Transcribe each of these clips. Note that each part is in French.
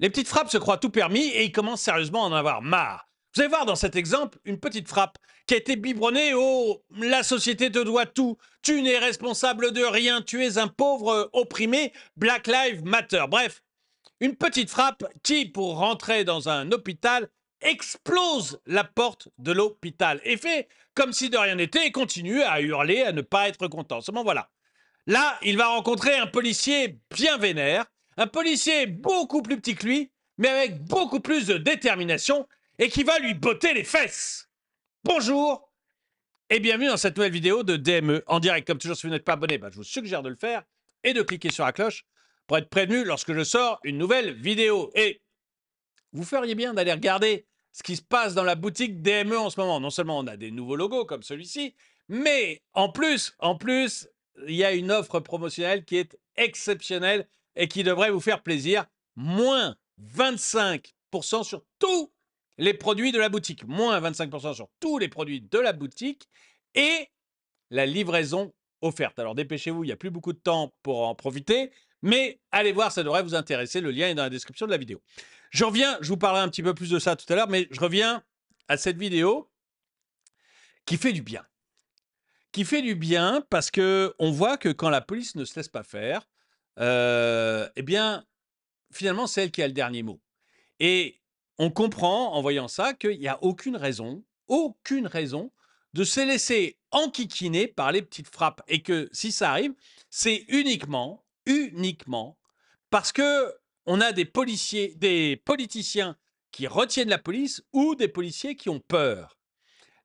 Les petites frappes se croient tout permis et ils commencent sérieusement à en avoir marre. Vous allez voir dans cet exemple une petite frappe qui a été biberonnée au la société te doit tout, tu n'es responsable de rien, tu es un pauvre opprimé, Black Lives Matter. Bref, une petite frappe qui, pour rentrer dans un hôpital, explose la porte de l'hôpital et fait comme si de rien n'était et continue à hurler, à ne pas être content. Seulement voilà. Là, il va rencontrer un policier bien vénère, un policier beaucoup plus petit que lui, mais avec beaucoup plus de détermination et qui va lui botter les fesses. Bonjour et bienvenue dans cette nouvelle vidéo de DME en direct. Comme toujours, si vous n'êtes pas abonné, je vous suggère de le faire et de cliquer sur la cloche pour être prévenu lorsque je sors une nouvelle vidéo. Et vous feriez bien d'aller regarder ce qui se passe dans la boutique DME en ce moment. Non seulement on a des nouveaux logos comme celui-ci, mais en plus, il y a une offre promotionnelle qui est exceptionnelle et qui devrait vous faire plaisir. Moins 25% sur tous les produits de la boutique. Moins 25% sur tous les produits de la boutique et la livraison offerte. Alors dépêchez-vous, il n'y a plus beaucoup de temps pour en profiter, mais allez voir, ça devrait vous intéresser. Le lien est dans la description de la vidéo. Je reviens, je vous parlerai un petit peu plus de ça tout à l'heure, mais je reviens à cette vidéo qui fait du bien. Qui fait du bien parce que on voit que quand la police ne se laisse pas faire, eh bien, finalement, c'est elle qui a le dernier mot. Et on comprend en voyant ça qu'il n'y a aucune raison de se laisser enquiquiner par les petites frappes. Et que si ça arrive, c'est uniquement parce que on a des policiers, des politiciens qui retiennent la police ou des policiers qui ont peur.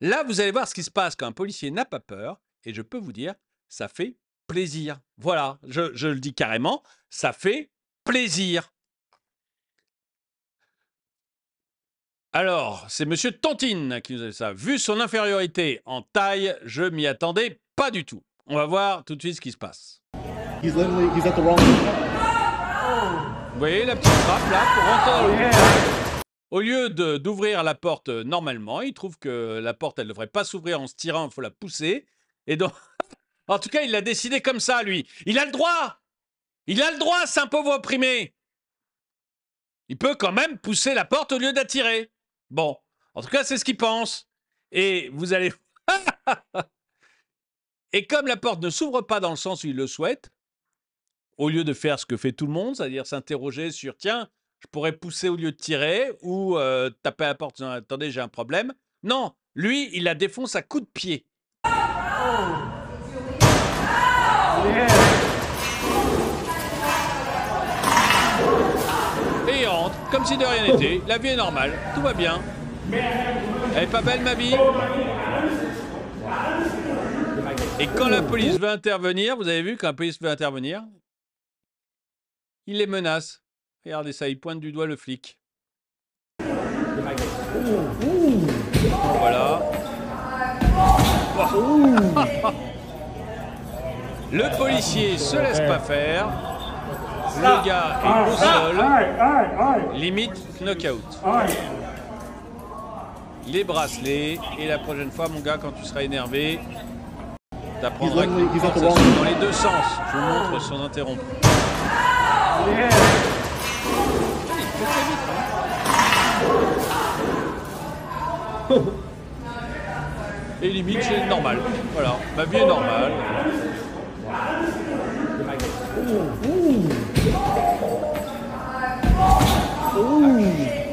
Là, vous allez voir ce qui se passe quand un policier n'a pas peur, et je peux vous dire, ça fait plaisir. Voilà, je le dis carrément, ça fait plaisir. Alors, c'est Monsieur Tantine qui nous a dit ça. Vu son infériorité en taille, je m'y attendais pas du tout. On va voir tout de suite ce qui se passe. He's at the wrong. Vous voyez la petite frappe là pour rentrer dans l'hôpital. Au lieu d'ouvrir la porte normalement, il trouve que la porte elle devrait pas s'ouvrir en se tirant, il faut la pousser. Et donc, en tout cas, il l'a décidé comme ça lui. Il a le droit. Il a le droit, c'est un pauvre opprimé. Il peut quand même pousser la porte au lieu d'attirer. Bon, en tout cas, c'est ce qu'il pense. Et vous allez. Et comme la porte ne s'ouvre pas dans le sens où il le souhaite, au lieu de faire ce que fait tout le monde, c'est-à-dire s'interroger sur tiens, je pourrais pousser au lieu de tirer ou taper à la porte, attendez, j'ai un problème. Non, lui, il la défonce à coups de pied. Et il rentre, comme si de rien n'était. La vie est normale, tout va bien. Elle est pas belle, ma vie? Et quand la police veut intervenir, vous avez vu, quand la police veut intervenir, il les menace. Regardez ça, il pointe du doigt le flic. Voilà. Le policier se laisse pas faire. Le gars est au sol. Limite knockout. Les bracelets. Et la prochaine fois, mon gars, quand tu seras énervé, t'apprendras que ça se fait dans les deux sens. Je vous montre son interrompu. Il fait très vite, hein. Et limite, c'est normal. Voilà, ma vie est normale.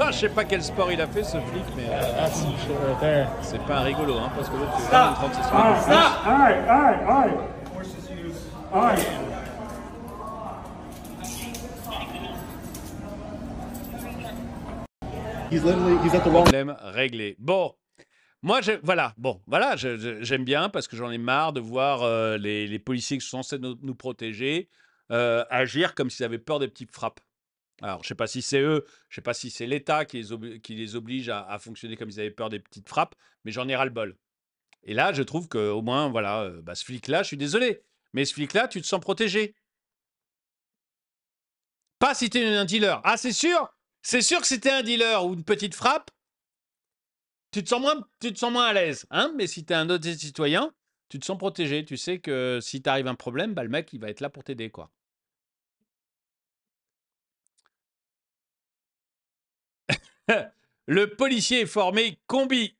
Ah, je sais pas quel sport il a fait ce flic, mais c'est pas un rigolo, hein, parce que l'autre fait quand même 36 He's at the wrong. Problème réglé. Bon, moi, j'aime bien parce que j'en ai marre de voir les policiers qui sont censés nous protéger agir comme s'ils avaient peur des petites frappes. Alors, je sais pas si c'est eux, je sais pas si c'est l'État qui les oblige à fonctionner comme ils avaient peur des petites frappes, mais j'en ai ras-le-bol. Et là, je trouve qu'au moins, voilà, ce flic-là, je suis désolé, mais ce flic-là, tu te sens protégé. Pas si t'es un dealer. Ah, c'est sûr que si t'es un dealer ou une petite frappe, tu te sens moins à l'aise. Hein, mais si t'es un autre citoyen, tu te sens protégé. Tu sais que si t'arrive un problème, le mec, il va être là pour t'aider, quoi. Le policier est formé combi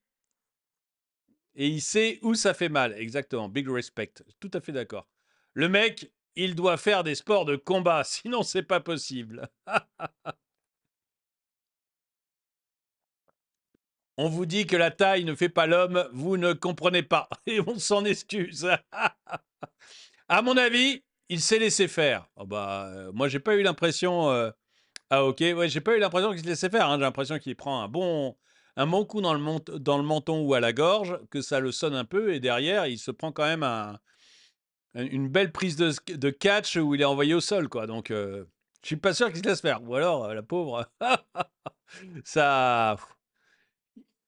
et il sait où ça fait mal. Exactement. Big respect. Tout à fait d'accord. Le mec, il doit faire des sports de combat, sinon c'est pas possible. On vous dit que la taille ne fait pas l'homme, vous ne comprenez pas. Et on s'en excuse. À mon avis, il s'est laissé faire. Oh bah, moi, j'ai pas eu l'impression. Ah, ok, ouais, j'ai pas eu l'impression qu'il se laissait faire. Hein. J'ai l'impression qu'il prend un bon coup dans dans le menton ou à la gorge, que ça le sonne un peu, et derrière, il se prend quand même une belle prise de catch où il est envoyé au sol, quoi. Donc, je suis pas sûr qu'il se laisse faire. Ou alors, la pauvre, ça,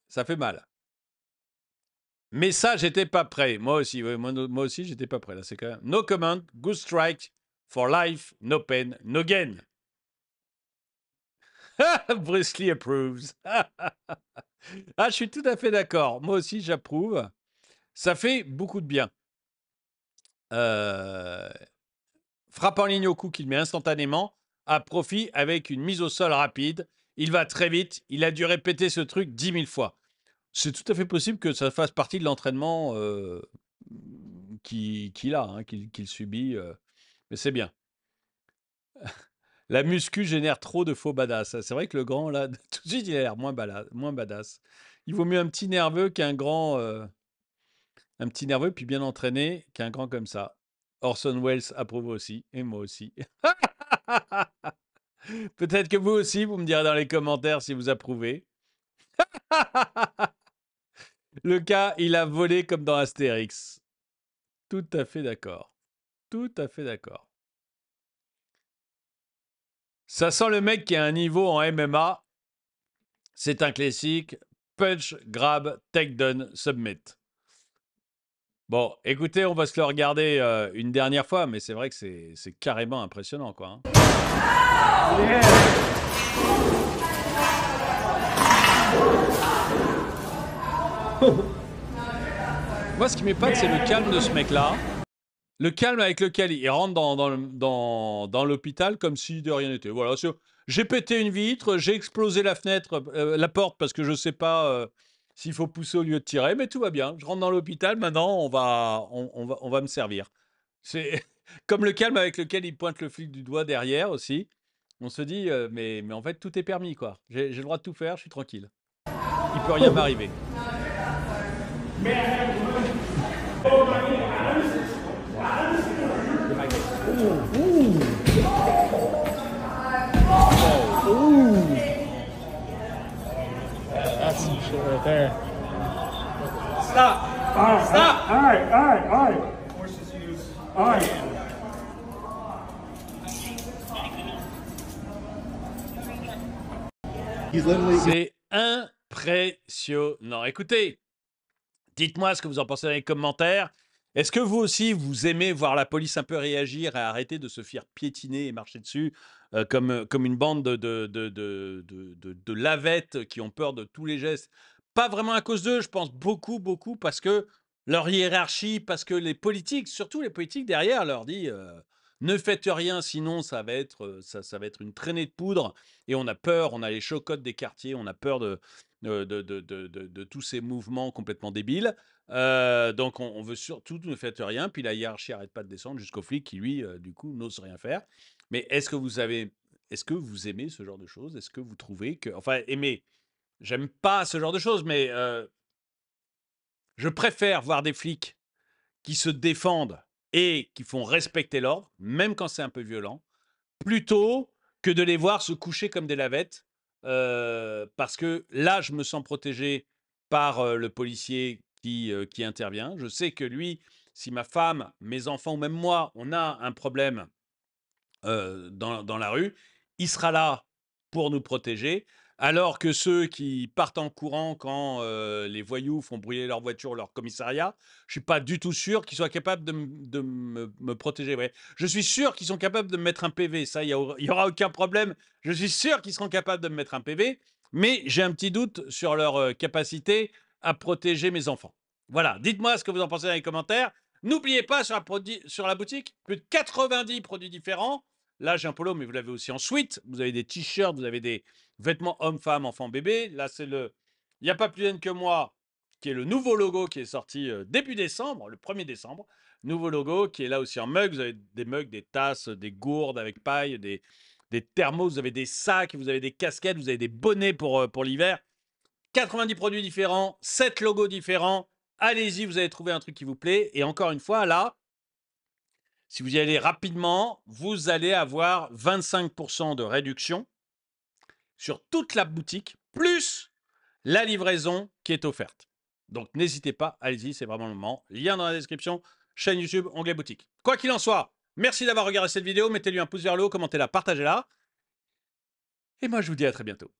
ça fait mal. Mais ça, j'étais pas prêt. Moi aussi, ouais, moi aussi, j'étais pas prêt. Là, c'est quand même no comment, good strike for life, no pain, no gain. Bruce Lee approves. Ah, je suis tout à fait d'accord. Moi aussi, j'approuve. Ça fait beaucoup de bien. Frappe en ligne au coup qu'il met instantanément, à profit avec une mise au sol rapide. Il va très vite. Il a dû répéter ce truc 10 000 fois. C'est tout à fait possible que ça fasse partie de l'entraînement qu'il a, hein, qu'il subit. Mais c'est bien. La muscu génère trop de faux badass. C'est vrai que le grand, là, tout de suite, il a l'air moins badass. Il vaut mieux un petit nerveux qu'un grand. Un petit nerveux, puis bien entraîné, qu'un grand comme ça. Orson Welles approuve aussi, et moi aussi. Peut-être que vous aussi, vous me direz dans les commentaires si vous approuvez. Le cas, il a volé comme dans Astérix. Tout à fait d'accord. Tout à fait d'accord. Ça sent le mec qui a un niveau en MMA. C'est un classique. Punch, grab, takedown, submit. Bon, écoutez, on va se le regarder une dernière fois, mais c'est vrai que c'est carrément impressionnant, quoi. Hein. Moi, ce qui m'épate, c'est le calme de ce mec-là. Le calme avec lequel il rentre dans l'hôpital comme si de rien n'était. Voilà, j'ai pété une vitre, j'ai explosé la fenêtre, la porte parce que je ne sais pas s'il faut pousser au lieu de tirer, mais tout va bien. Je rentre dans l'hôpital, maintenant on va me servir. C'est comme le calme avec lequel il pointe le flic du doigt derrière aussi. On se dit, mais en fait tout est permis, quoi. J'ai le droit de tout faire, je suis tranquille. Il peut rien m'arriver. That's some shit right there. Stop. Stop. All right. Forces use. All right. He's literally. C'est impressionnant. Écoutez, dites-moi ce que vous en pensez dans les commentaires. Est-ce que vous aussi, vous aimez voir la police un peu réagir et arrêter de se faire piétiner et marcher dessus comme une bande de lavettes qui ont peur de tous les gestes? Pas vraiment à cause d'eux, je pense beaucoup parce que leur hiérarchie, parce que les politiques, surtout les politiques derrière, leur dit ne faites rien, sinon ça va être, ça va être une traînée de poudre et on a peur, on a les chocottes des quartiers, on a peur de tous ces mouvements complètement débiles. Donc on veut surtout ne faites rien, puis la hiérarchie arrête pas de descendre jusqu'au flic qui lui, du coup, n'ose rien faire. Mais est-ce que vous aimez ce genre de choses? Est-ce que vous trouvez que, enfin, aimer, j'aime pas ce genre de choses, mais je préfère voir des flics qui se défendent et qui font respecter l'ordre, même quand c'est un peu violent, plutôt que de les voir se coucher comme des lavettes, parce que là, je me sens protégé par le policier qui intervient. Je sais que lui, si ma femme, mes enfants ou même moi, on a un problème dans la rue, il sera là pour nous protéger. Alors que ceux qui partent en courant quand les voyous font brûler leur voiture ou leur commissariat, je suis pas du tout sûr qu'ils soient capables de me protéger. Ouais. Je suis sûr qu'ils sont capables de me mettre un PV. Ça, il y aura aucun problème. Je suis sûr qu'ils seront capables de me mettre un PV. Mais j'ai un petit doute sur leur capacité à protéger mes enfants. Voilà. Dites-moi ce que vous en pensez dans les commentaires. N'oubliez pas sur la boutique, plus de 90 produits différents. Là, j'ai un polo, mais vous l'avez aussi en suite. Vous avez des t-shirts, vous avez des vêtements hommes, femmes, enfants, bébés. Là, c'est le Il n'y a pas plus jeune que moi, qui est le nouveau logo qui est sorti début décembre, le 1er décembre. Nouveau logo qui est là aussi en mug. Vous avez des mugs, des tasses, des gourdes avec paille, des thermos, vous avez des sacs, vous avez des casquettes, vous avez des bonnets pour l'hiver. 90 produits différents, 7 logos différents. Allez-y, vous allez trouver un truc qui vous plaît. Et encore une fois, là, si vous y allez rapidement, vous allez avoir 25% de réduction sur toute la boutique, plus la livraison qui est offerte. Donc n'hésitez pas, allez-y, c'est vraiment le moment. Lien dans la description, chaîne YouTube, onglet boutique. Quoi qu'il en soit, merci d'avoir regardé cette vidéo, mettez-lui un pouce vers le haut, commentez-la, partagez-la. Et moi je vous dis à très bientôt.